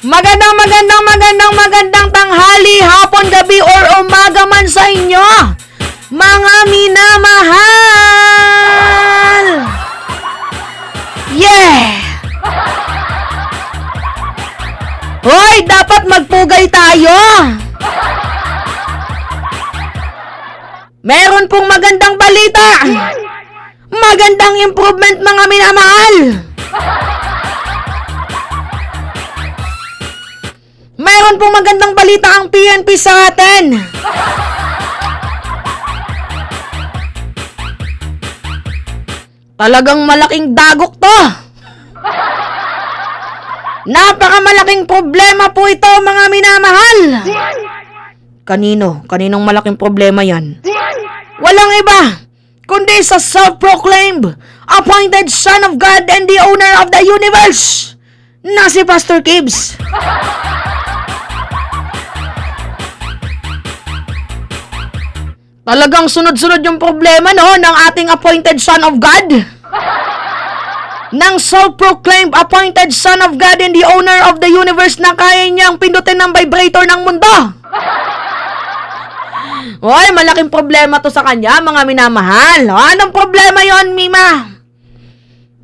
Magandang tanghali, hapon, gabi, or umaga man sa inyo, mga minamahal! Yeah! Hoy, dapat magpugay tayo! Meron pong magandang balita! Magandang improvement, mga minamahal! Meron pong magandang balita ang PNP sa atin. Talagang malaking dagok to. Napakamalaking problema po ito, mga minamahal. Kaninong malaking problema yan? Walang iba, kundi sa self-proclaimed appointed Son of God and the owner of the universe na si Pastor Kibs. Talagang sunod-sunod yung problema, no, ng ating appointed Son of God. Ng self-proclaimed appointed Son of God and the owner of the universe na kaya niyang pindutin ng vibrator ng mundo. Oy, malaking problema to sa kanya, mga minamahal. Anong problema yon, Mima?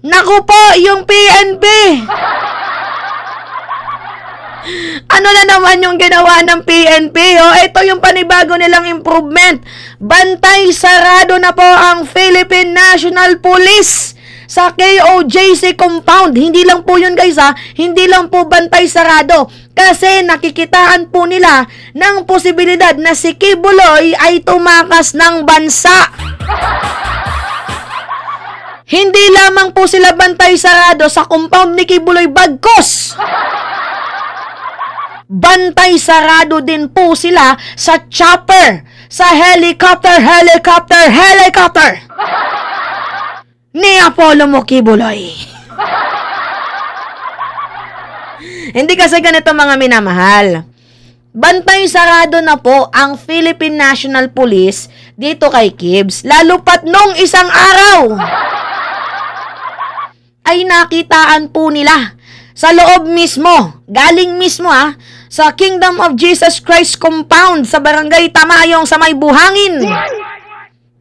Naku po, yung PNP. Ano na naman yung ginawa ng PNP? Ito yung panibago nilang improvement. Bantay sarado na po ang Philippine National Police sa KOJC compound. Hindi lang po yun, guys, ha. Hindi lang po bantay sarado. Kasi nakikitaan po nila ng posibilidad na si Kibuloy ay tumakas ng bansa. Hindi lamang po sila bantay sarado sa compound ni Kibuloy bagkos. Bantay sarado din po sila sa chopper, sa helicopter ni Apollo Kibuloy. Hindi kasi ganito, mga minamahal. Bantay sarado na po ang Philippine National Police dito kay Kibs. Lalo pat nung isang araw ay nakitaan po nila sa loob mismo, galing mismo sa Kingdom of Jesus Christ compound sa Barangay Tamayong sa may Buhangin,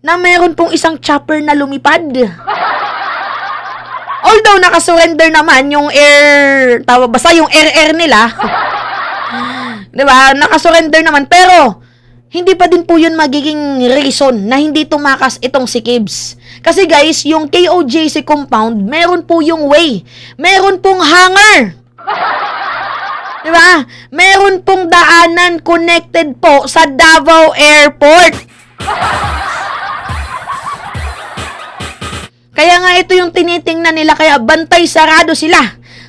na meron pong isang chopper na lumipad. Although nakasurrender naman yung basta yung air nila. Diba? Nakasurrender naman, pero hindi pa din po yun magiging reason na hindi tumakas itong si Kibs. Kasi guys, yung KOJC compound, meron po yung way. Meron pong hangar. Diba? Meron pong daanan connected po sa Davao Airport. Kaya nga ito yung tinitingnan nila, kaya bantay sarado sila.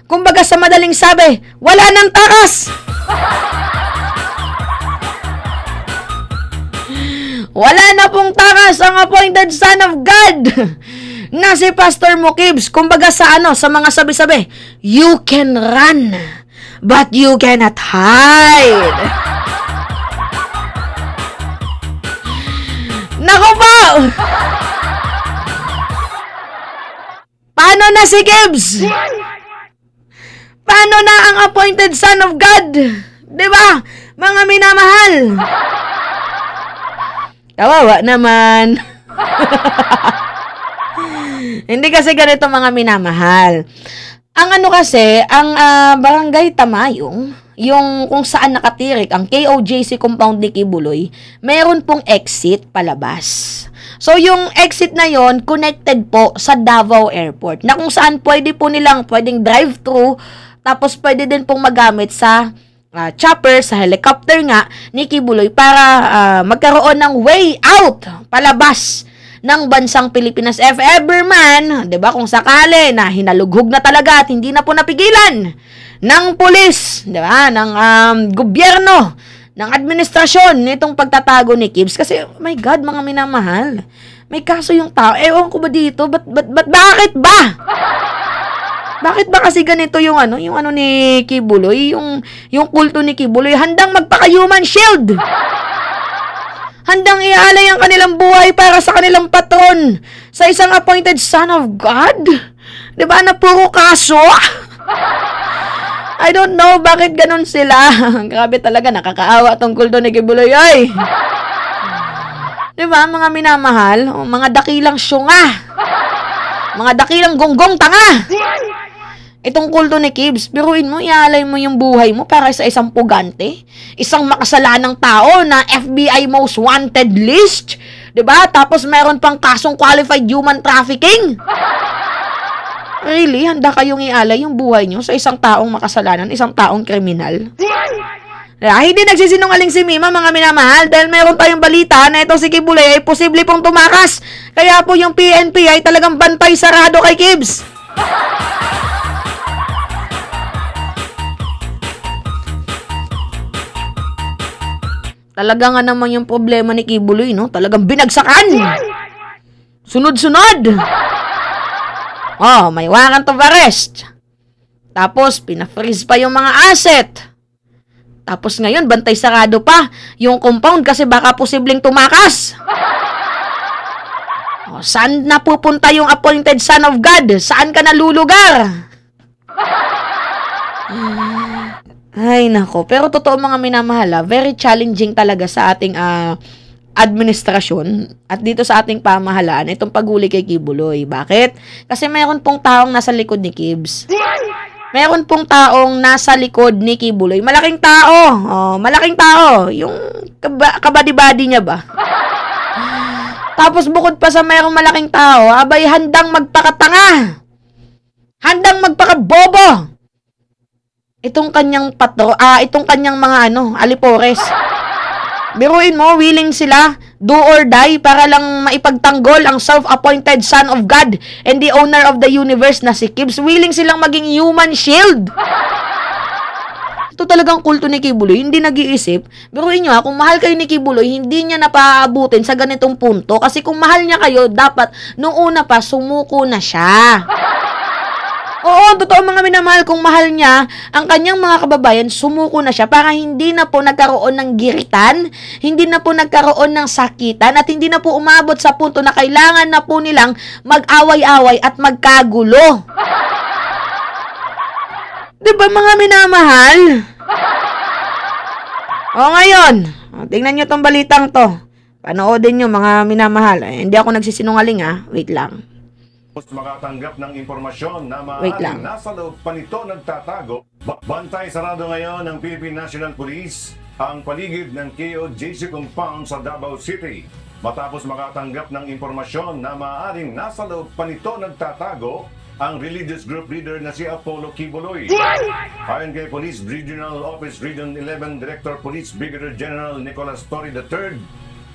Kumbaga sa madaling sabi, wala nang takas. Wala na pong takas ang appointed Son of God na si Pastor Kibs. Kumbaga sa mga sabi-sabi, you can run, but you cannot hide. Naku po! Paano na si Kibs? Paano na ang appointed Son of God? Diba, mga minamahal? Kawawa naman. Hindi kasi ganito, mga minamahal. Ang Barangay Tamayong, yung kung saan nakatirik ang KOJC compound ni Kibuloy, meron pong exit palabas. So, yung exit na yon connected po sa Davao Airport, na kung saan pwedeng drive-thru, tapos pwede din pong magamit sa chopper, sa helicopter nga ni Kibuloy para magkaroon ng way out palabas ng bansang Pilipinas. If ever man, 'di ba, kung sakali na hinalughog na talaga at hindi na po napigilan ng pulis, 'di ba, ng gobyerno, ng administrasyon nitong pagtatago ni Kibs. Kasi my God, mga minamahal, may kaso yung tao. Ewan ko ba dito? Bakit ba? Bakit ba kasi ganito yung ni Kibuloy, yung kulto ni Kibuloy, handang magpaka-human shield. Handang iaalay ang kanilang buhay para sa kanilang patron, sa isang appointed Son of God. 'Di ba, na puro kaso? I don't know bakit ganun sila. Grabe talaga, nakakaawa tungkol doon ni Kibuloy. Ay! Diba, mga minamahal? O, mga dakilang syunga. Mga dakilang gonggong tanga. Itong kulto ni Kibs, biruin mo, ialay mo yung buhay mo para sa isang pugante. Isang makasalanang tao na FBI Most Wanted list. Diba? Tapos meron pang kasong qualified human trafficking. Really? Handa kayong ialay yung buhay nyo sa isang taong makasalanan, isang taong kriminal? Hindi nagsisinungaling si Mima, mga minamahal, dahil meron tayong balita na itong si Kibuloy ay posible pong tumakas. Kaya po yung PNP ay talagang bantay sarado kay Kibs. Talaga nga naman yung problema ni Kibuloy, no? Talagang binagsakan. Sunod-sunod. Oh, may warrant of arrest. Tapos, pina-freeze pa yung mga asset. Tapos ngayon, bantay sarado pa yung compound kasi baka posibleng tumakas. Oh, saan napupunta yung appointed son of God? Saan ka nalulugar? Ay, nako. Pero totoo mga minamahal, very challenging talaga sa ating administrasyon at dito sa ating pamahalaan itong paghuli kay Kibuloy. Bakit? Kasi mayroon pong taong nasa likod ni Kibs. Meron pong taong nasa likod ni Kibuloy. Malaking tao. Oh, malaking tao. Yung kabadi-badi niya ba? Tapos bukod pa sa mayroong malaking tao, abay handang magpakatanga. Handang magpakabobo. Itong kanyang itong kanyang mga alipores. Biruin mo, willing sila, do or die, para lang maipagtanggol ang self-appointed son of God and the owner of the universe na si Kibs. Willing silang maging human shield. Ito talagang kulto ni Kibuloy, hindi nag-iisip. Biruin nyo kung mahal kayo ni Kibuloy, hindi niya napaabutin sa ganitong punto. Kasi kung mahal niya kayo, dapat nung una pa, sumuko na siya. Oo, totoo mga minamahal, kung mahal niya ang kanyang mga kababayan, sumuko na siya para hindi na po nagkaroon ng giritan, hindi na po nagkaroon ng sakitan, at hindi na po umabot sa punto na kailangan na po nilang mag-away-away at magkagulo. Diba mga minamahal? O ngayon, tingnan nyo tong balitang to. Panoodin nyo mga minamahal. Hindi ako nagsisinungaling wait lang. Makatanggap ng impormasyon na maaaring nasa loob pa nito nagtatago. Bantay sarado ngayon ng Philippine National Police ang paligid ng KOJC compound sa Davao City. Matapos makatanggap ng impormasyon na maaaring nasa loob pa nito nagtatago ang religious group leader na si Apollo Kibuloy. Ayon kay Police Regional Office Region 11 Director Police Brigadier General Nicolas Torre III,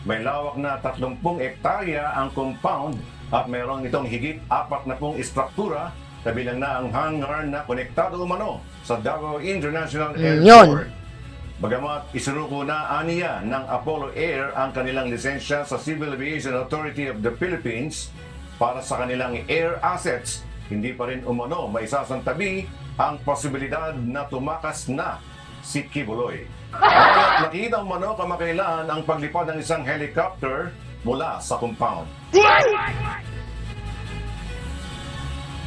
may lawak na 30 hektarya ang compound at mayroon itong higit 40 istruktura, kabilang na ang hangar na konektado umano sa Davao International Airport. Bagamat isinuko na aniya ng Apollo Air ang kanilang lisensya sa Civil Aviation Authority of the Philippines para sa kanilang air assets, hindi pa rin umano maisasantabi ang posibilidad na tumakas na si Kibuloy. At nakita umano kamakailan ang paglipad ng isang helicopter mula sa compound.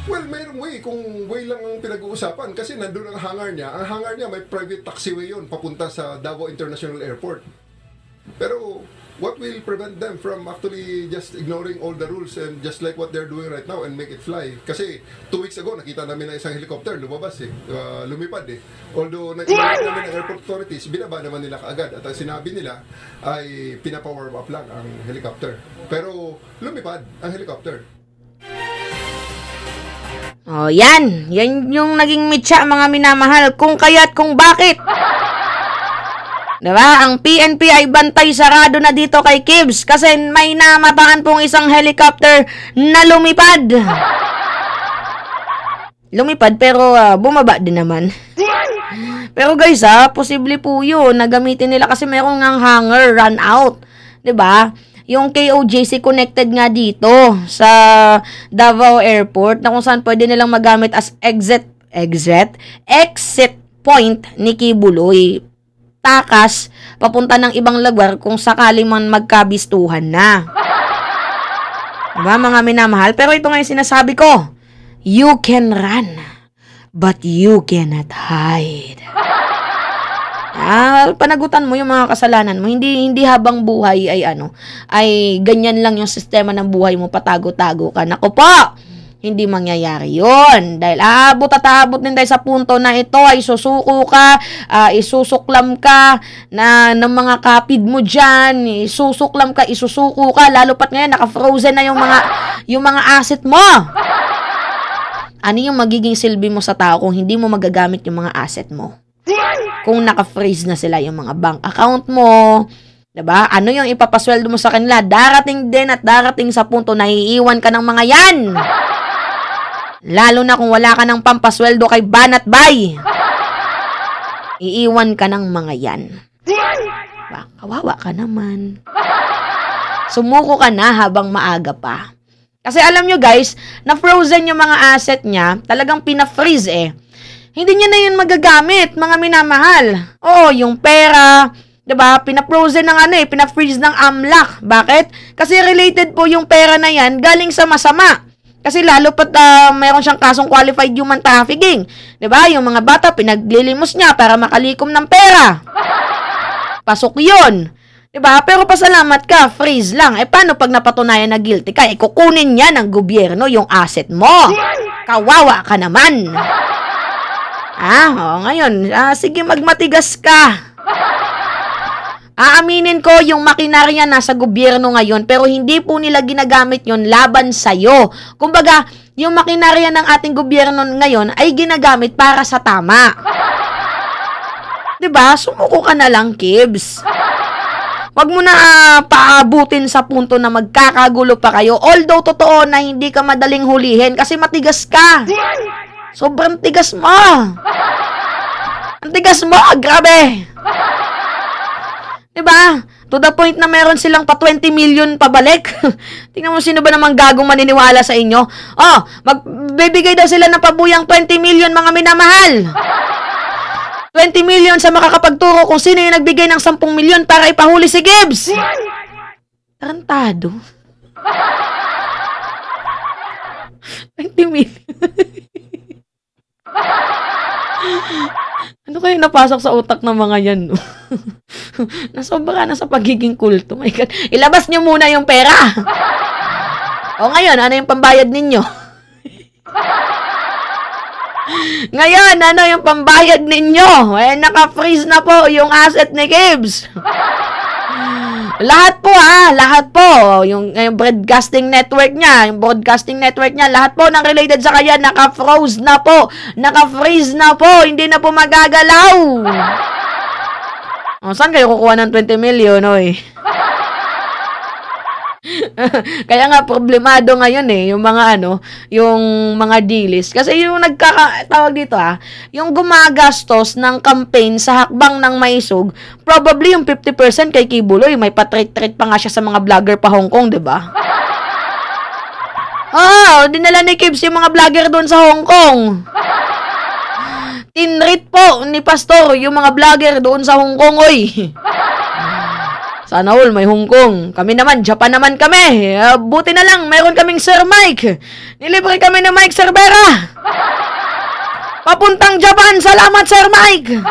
Well, mayroong way. Kung way lang ang pinag-uusapan, kasi nandun ang hangar niya. Ang hangar niya may private taxiway yun papunta sa Davao International Airport. Pero what will prevent them from actually just ignoring all the rules and just like what they're doing right now and make it fly? Kasi 2 weeks ago, nakita namin na isang helicopter lumabas lumipad Although nag-iwag namin ng airport authorities, binaba naman nila kaagad. At ang sinabi nila ay pinapower up lang ang helicopter. Pero lumipad ang helicopter. Oh, yan. Yan yung naging mitya, mga minamahal. Kung kaya't kung bakit. Diba? Ang PNP ay bantay sarado na dito kay Kibs kasi may namataan pong isang helicopter na lumipad. Lumipad pero bumaba din naman. Pero guys posible po yun na gamitin nila kasi meron ngang hangar run out. Diba? Yung KOJC connected nga dito sa Davao Airport na kung saan pwede nilang magamit as exit point ni Kibuloy. Takas, papunta ng ibang lugar kung sakali man magkabistuhan na. Diba mga minamahal? Pero ito nga yung sinasabi ko, you can run, but you cannot hide. Panagutan mo yung mga kasalanan mo. Hindi habang buhay ay ganyan lang yung sistema ng buhay mo, patago-tago ka. Naku po, hindi mangyayari yun. Dahil aabot din tayo sa punto na ito ay susuko ka, isusuklam ka ng mga kapid mo dyan, isusuklam ka, isusuko ka, lalo pat ngayon naka-frozen na yung mga asset mo. Ano yung magiging silbi mo sa tao kung hindi mo magagamit yung mga asset mo? Kung naka-freeze na sila yung mga bank account mo, diba? Ano yung ipapasweldo mo sa kanila? Darating din at darating sa punto na iiwan ka ng mga yan. Lalo na kung wala ka ng pampasweldo kay Banat Bay. Iiwan ka ng mga yan. Diba? Kawawa ka naman. Sumuko ka na habang maaga pa. Kasi alam nyo guys, na-frozen yung mga asset niya, talagang pina-freeze Hindi niya na yun magagamit, mga minamahal. Oo, yung pera, diba? Pina-frozen ng pina-freeze ng AMLAC. Bakit? Kasi related po yung pera na yan galing sa masama. Kasi lalo pat mayroon siyang kasong qualified human trafficking. Diba? Yung mga bata, pinaglilimos niya para makalikom ng pera. Pasok yun. Diba? Pero pasalamat ka, freeze lang. Paano pag napatunayan na guilty ka? Kukunin niya ng gobyerno yung asset mo. Kawawa ka naman. Ngayon, sige magmatigas ka. Aaminin ko yung makinarya nasa gobyerno ngayon pero hindi po nila ginagamit yon laban sa'yo. Kumbaga, yung makinarya ng ating gobyerno ngayon ay ginagamit para sa tama. Diba? Sumuko ka na lang, Kibs. Wag mo na paabutin sa punto na magkakagulo pa kayo. Although, totoo na hindi ka madaling hulihin kasi matigas ka. Sobrang tigas mo. Ang tigas mo, grabe. Diba? To the point na meron silang pa 20 million pabalik. Tingnan mo sino ba namang gagong maniniwala sa inyo. Magbibigay daw sila ng pabuyang 20 million mga minamahal. 20 million sa makakapagturo kung sino yung nagbigay ng 10 million para ipahuli si Gibbs. Tarantado. 20 million. Ano kayo napasok sa utak ng mga yan, no? Nasobra na sa pagiging kulto. My God. Ilabas nyo muna yung pera. Ngayon, ano yung pambayad ninyo? Ngayon, ano yung pambayad ninyo? Naka-freeze na po yung asset ni Gibbs. Lahat po yung broadcasting network niya, lahat po ng related sa kanya naka-froze na po, naka-freeze na po, hindi na po magagalaw. Saan kayo kukuha ng 20 million, oy? Kaya nga problemado ngayon yung mga yung mga deals. Kasi yung tawag dito yung gumagastos ng campaign sa hakbang ng maisog, probably yung 50% kay Kibuloy, may patreat-treat pa nga siya sa mga vlogger pa Hong Kong, 'di ba? Dinala ni Kibs yung mga vlogger doon sa Hong Kong. Tinreat po ni Pastor yung mga vlogger doon sa Hong Kong, oy. Sana all may Hong Kong. Kami naman, Japan naman kami. Buti na lang, meron kaming Sir Mike. Nilibre kami ni Mike Cervera. Papuntang Japan. Salamat, Sir Mike.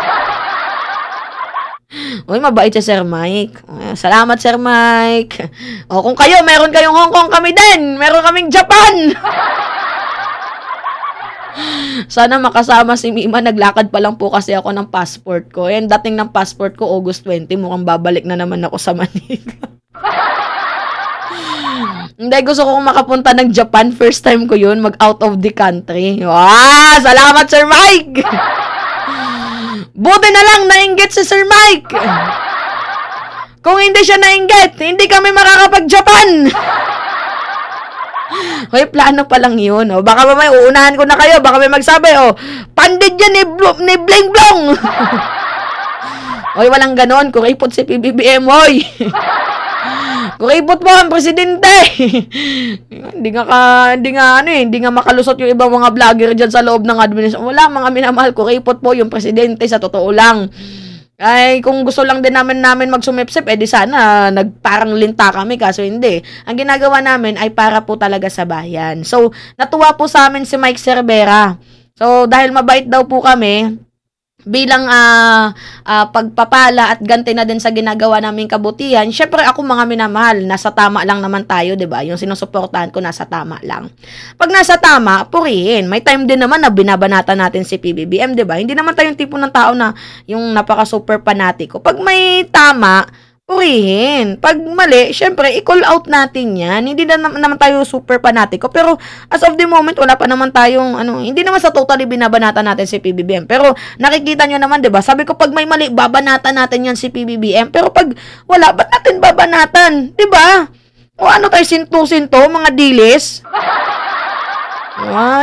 Uy, mabait si Sir Mike. Salamat, Sir Mike. Kung kayo, meron kayong Hong Kong, kami din. Meron kaming Japan. Sana makasama si Mima. Naglakad pa lang po kasi ako ng passport ko. Dating ng passport ko, August 20. Mukhang babalik na naman ako sa Manila. Hindi, gusto ko makapunta ng Japan. First time ko yun, mag-out of the country. Salamat, Sir Mike! Buti na lang, nainggit si Sir Mike! Kung hindi siya nainggit, hindi kami makakapag-Japan! Hoy, plano pa lang yun. Baka may uunahan ko na kayo. Baka may magsabi, pandit yan ni Bling Blong. Hoy, walang ganon. Kuripot si PBBM, hoy. Kuripot mo ang presidente. Hindi nga makalusot yung ibang mga vlogger dyan sa loob ng administrasyon. Wala, mga minamahal. Kuripot po yung presidente sa totoo lang. Ay, kung gusto lang din namin magsumipsip, di sana nagparang linta kami, kaso hindi. Ang ginagawa namin ay para po talaga sa bayan. So, natuwa po sa amin si Mike Cervera. So, dahil mabait daw po kami, bilang pagpapala at ganti na din sa ginagawa naming kabutihan, syempre ako mga minamahal, nasa tama lang naman tayo, 'di ba? Yung sinusuportahan ko nasa tama lang. Pag nasa tama, purihin. May time din naman na binabanatan natin si PBBM, 'di ba? Hindi naman tayong tipo ng tao na yung napaka super panatiko. Pag may tama, purihin. Pag mali, syempre, i-call out natin yan. Hindi na naman tayo super panatiko. Pero, as of the moment, wala pa naman tayong, hindi naman sa totally binabanatan natin si PBBM. Pero, nakikita nyo naman, diba? Sabi ko, pag may mali, babanatan natin yan si PBBM. Pero pag wala, ba't natin babanatan? Diba? O ano tayo, sinto-sinto, mga dilis?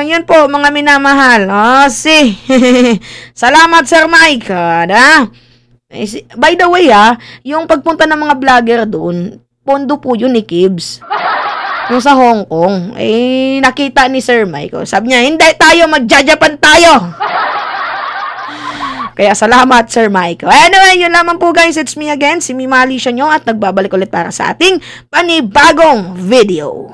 Yan po, mga minamahal. Salamat, Sir Mike. By the way, yung pagpunta ng mga vlogger doon, pondo po yun ni Kibs. Yung sa Hong Kong, nakita ni Sir Mike. Sabi niya, hindi tayo, magja-Japan tayo. Kaya salamat, Sir Mike. Anyway, yun lamang po guys. It's me again, si Mima Alicia nyo, at nagbabalik ulit para sa ating panibagong video.